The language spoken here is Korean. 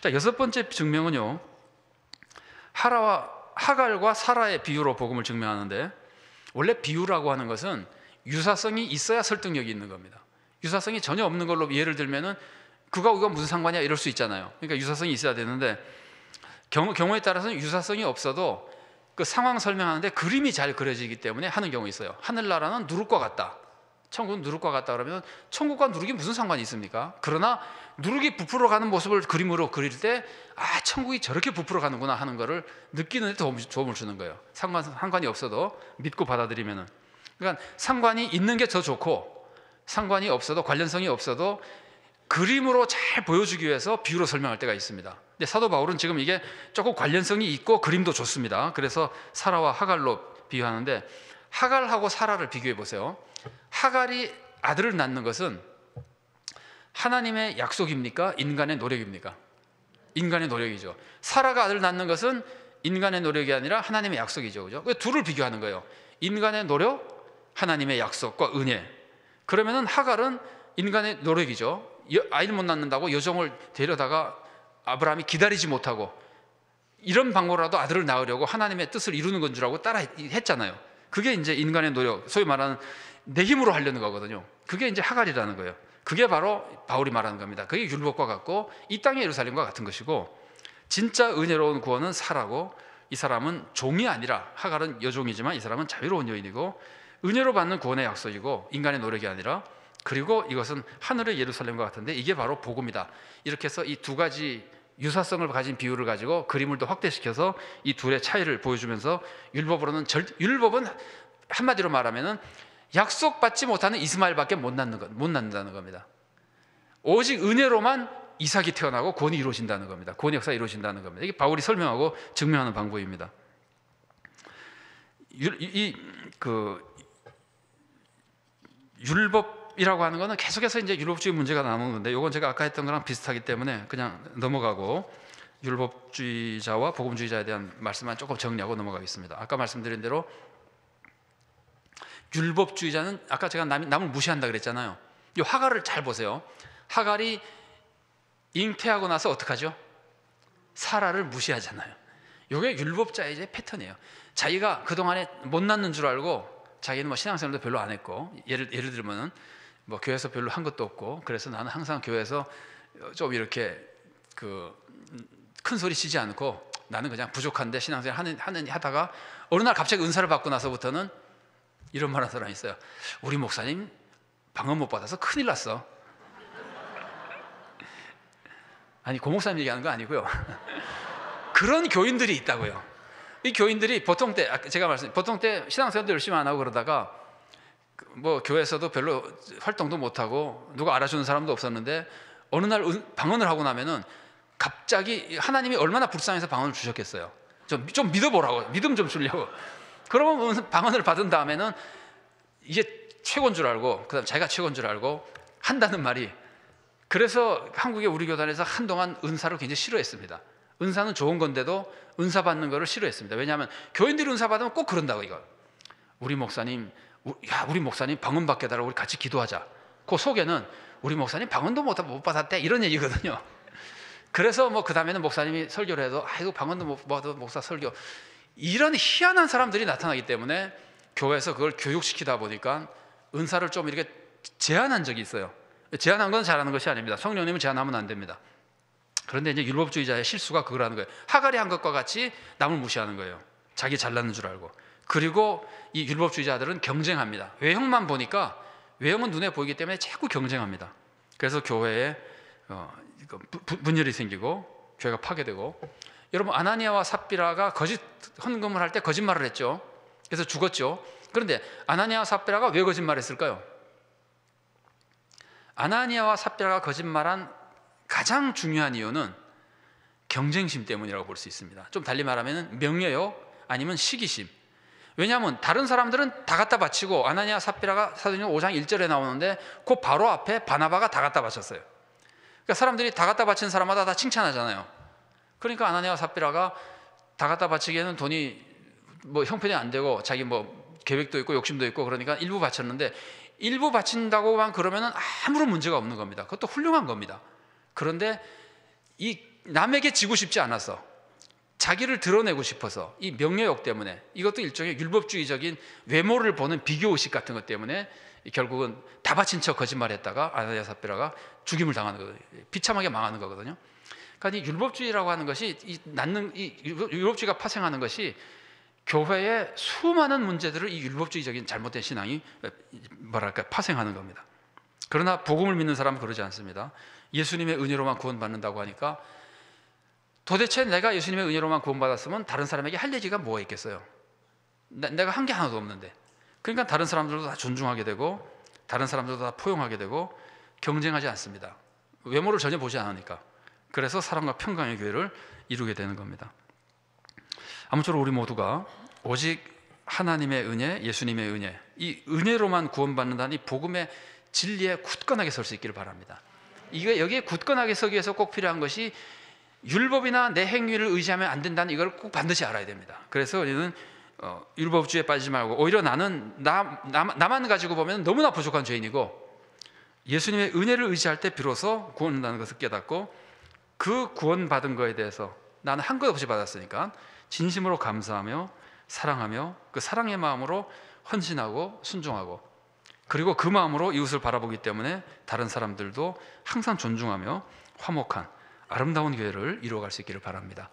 자, 여섯 번째 증명은요, 하갈과 사라의 비유로 복음을 증명하는데, 원래 비유라고 하는 것은 유사성이 있어야 설득력이 있는 겁니다. 유사성이 전혀 없는 걸로 예를 들면은 그가 무슨 상관이야 이럴 수 있잖아요. 그러니까 유사성이 있어야 되는데, 경우에 따라서는 유사성이 없어도 그 상황 설명하는데 그림이 잘 그려지기 때문에 하는 경우 있어요. 하늘나라는 누룩과 같다, 천국은 누룩과 같다 그러면 천국과 누룩이 무슨 상관이 있습니까? 그러나 누룩이 부풀어 가는 모습을 그림으로 그릴 때 천국이 저렇게 부풀어 가는구나 하는 것을 느끼는 데 도움을 주는 거예요. 상관이 없어도 믿고 받아들이면은. 그러니까 상관이 있는 게 더 좋고, 상관이 없어도, 관련성이 없어도 그림으로 잘 보여주기 위해서 비유로 설명할 때가 있습니다. 근데 사도 바울은 지금 이게 조금 관련성이 있고 그림도 좋습니다. 그래서 사라와 하갈로 비유하는데, 하갈하고 사라를 비교해 보세요. 하갈이 아들을 낳는 것은 하나님의 약속입니까? 인간의 노력입니까? 인간의 노력이죠. 사라가 아들을 낳는 것은 인간의 노력이 아니라 하나님의 약속이죠. 그죠? 둘을 비교하는 거예요. 인간의 노력, 하나님의 약속과 은혜. 그러면은 하갈은 인간의 노력이죠. 아이를 못 낳는다고 여종을 데려다가 아브라함이 기다리지 못하고 이런 방법으로라도 아들을 낳으려고 하나님의 뜻을 이루는 건 줄 알고 따라 했잖아요. 그게 이제 인간의 노력, 소위 말하는 내 힘으로 하려는 거거든요. 그게 이제 하갈이라는 거예요. 그게 바로 바울이 말하는 겁니다. 그게 율법과 같고 이 땅의 예루살렘과 같은 것이고, 진짜 은혜로운 구원은 사라고, 이 사람은 종이 아니라, 하갈은 여종이지만 이 사람은 자유로운 여인이고, 은혜로 받는 구원의 약속이고 인간의 노력이 아니라, 그리고 이것은 하늘의 예루살렘과 같은데 이게 바로 복음이다. 이렇게 해서 이 두 가지 유사성을 가진 비유를 가지고 그림을 더 확대시켜서 이 둘의 차이를 보여주면서, 율법은 한마디로 말하면은 약속받지 못하는 이스마엘밖에 못 낳는다는 겁니다. 오직 은혜로만 이삭이 태어나고 구원이 이루어진다는 겁니다. 구원의 역사가 이루어진다는 겁니다. 이게 바울이 설명하고 증명하는 방법입니다. 율법이라고 하는 것은 계속해서 이제 율법주의 문제가 나오는 건데, 이건 제가 아까 했던 거랑 비슷하기 때문에 그냥 넘어가고 율법주의자와 복음주의자에 대한 말씀만 조금 정리하고 넘어가겠습니다. 아까 말씀드린 대로 율법주의자는, 아까 제가 남을 무시한다 그랬잖아요. 이 하갈을 잘 보세요. 하갈이 잉태하고 나서 어떡하죠? 사라를 무시하잖아요. 이게 율법자의 이제 패턴이에요. 자기가 그동안에 못 낳는 줄 알고 자기는 뭐 신앙생활도 별로 안 했고, 예를 들면은 뭐 교회에서 별로 한 것도 없고, 그래서 나는 항상 교회에서 좀 이렇게 큰 소리 치지 않고 나는 그냥 부족한데 신앙생활 하다가 어느 날 갑자기 은사를 받고 나서부터는 이런 말 하는 사람이 있어요. 우리 목사님 방언 못 받아서 큰일 났어. 아니, 고 목사님 얘기하는 거 아니고요. 그런 교인들이 있다고요. 이 교인들이 보통 때 신앙생활도 열심히 안 하고 그러다가 뭐 교회에서도 별로 활동도 못 하고 누가 알아주는 사람도 없었는데, 어느 날 방언을 하고 나면은 갑자기 하나님이 얼마나 불쌍해서 방언을 주셨겠어요. 좀 믿어보라고, 믿음 좀 주려고. 그러면 방언을 받은 다음에는 이게 최고인 줄 알고, 그다음 자기가 최고인 줄 알고 한다는 말이, 그래서 한국의 우리 교단에서 한동안 은사를 굉장히 싫어했습니다. 은사는 좋은 건데도 은사 받는 거를 싫어했습니다. 왜냐하면 교인들이 은사 받으면 꼭 그런다고, 이거. 우리 목사님 방언 받게 해달라고 우리 같이 기도하자. 그 속에는 우리 목사님 방언도 못 받았대, 이런 얘기거든요. 그래서 뭐 그 다음에는 목사님이 설교를 해도 아이고 방언도 못 받아도 목사 설교, 이런 희한한 사람들이 나타나기 때문에 교회에서 그걸 교육시키다 보니까 은사를 좀 이렇게 제한한 적이 있어요. 제한한 건 잘하는 것이 아닙니다. 성령님은 제한하면 안 됩니다. 그런데 이제 율법주의자의 실수가 그거라는 거예요. 하갈이 한 것과 같이 남을 무시하는 거예요. 자기 잘나는 줄 알고. 그리고 이 율법주의자들은 경쟁합니다. 외형만 보니까, 외형은 눈에 보이기 때문에 자꾸 경쟁합니다. 그래서 교회에 분열이 생기고 교회가 파괴되고, 여러분 아나니아와 삽비라가 거짓 헌금을 할 때 거짓말을 했죠. 그래서 죽었죠. 그런데 아나니아와 삽비라가 왜 거짓말했을까요? 아나니아와 삽비라가 거짓말한 가장 중요한 이유는 경쟁심 때문이라고 볼 수 있습니다. 좀 달리 말하면 명예욕 아니면 시기심. 왜냐하면 다른 사람들은 다 갖다 바치고, 아나니아 삽비라가 사도행전 5장 1절에 나오는데 그 바로 앞에 바나바가 다 갖다 바쳤어요. 그러니까 사람들이 다 갖다 바친 사람마다 다 칭찬하잖아요. 그러니까 아나니아와 삽비라가 다 갖다 바치기에는 돈이 뭐 형편이 안 되고 자기 뭐 계획도 있고 욕심도 있고, 그러니까 일부 바쳤는데, 일부 바친다고만 그러면은 아무런 문제가 없는 겁니다. 그것도 훌륭한 겁니다. 그런데 이 남에게 지고 싶지 않아서, 자기를 드러내고 싶어서, 이 명예욕 때문에, 이것도 일종의 율법주의적인 외모를 보는 비교의식 같은 것 때문에 결국은 다 바친 척 거짓말했다가 아나니아 삽비라가 죽임을 당하는 거거든요. 비참하게 망하는 거거든요. 그러니까 이 율법주의라고 하는 것이, 이 율법주의가 파생하는 것이 교회의 수많은 문제들을 이 율법주의적인 잘못된 신앙이 파생하는 겁니다. 그러나 복음을 믿는 사람은 그러지 않습니다. 예수님의 은혜로만 구원받는다고 하니까, 도대체 내가 예수님의 은혜로만 구원받았으면 다른 사람에게 할 얘기가 뭐가 있겠어요? 내가 한 게 하나도 없는데. 그러니까 다른 사람들도 다 존중하게 되고, 다른 사람들도 다 포용하게 되고, 경쟁하지 않습니다. 외모를 전혀 보지 않으니까. 그래서 사랑과 평강의 교회를 이루게 되는 겁니다. 아무쪼록 우리 모두가 오직 하나님의 은혜, 예수님의 은혜, 이 은혜로만 구원받는다는 이 복음의 진리에 굳건하게 설 수 있기를 바랍니다. 여기에 굳건하게 서기 위해서 꼭 필요한 것이, 율법이나 내 행위를 의지하면 안 된다는 이걸 꼭 반드시 알아야 됩니다. 그래서 우리는 율법주의에 빠지지 말고, 오히려 나는 나만 가지고 보면 너무나 부족한 죄인이고, 예수님의 은혜를 의지할 때 비로소 구원한다는 것을 깨닫고, 그 구원받은 거에 대해서 나는 한 것 없이 받았으니까 진심으로 감사하며 사랑하며, 그 사랑의 마음으로 헌신하고 순종하고, 그리고 그 마음으로 이웃을 바라보기 때문에 다른 사람들도 항상 존중하며 화목한 아름다운 교회를 이루어갈 수 있기를 바랍니다.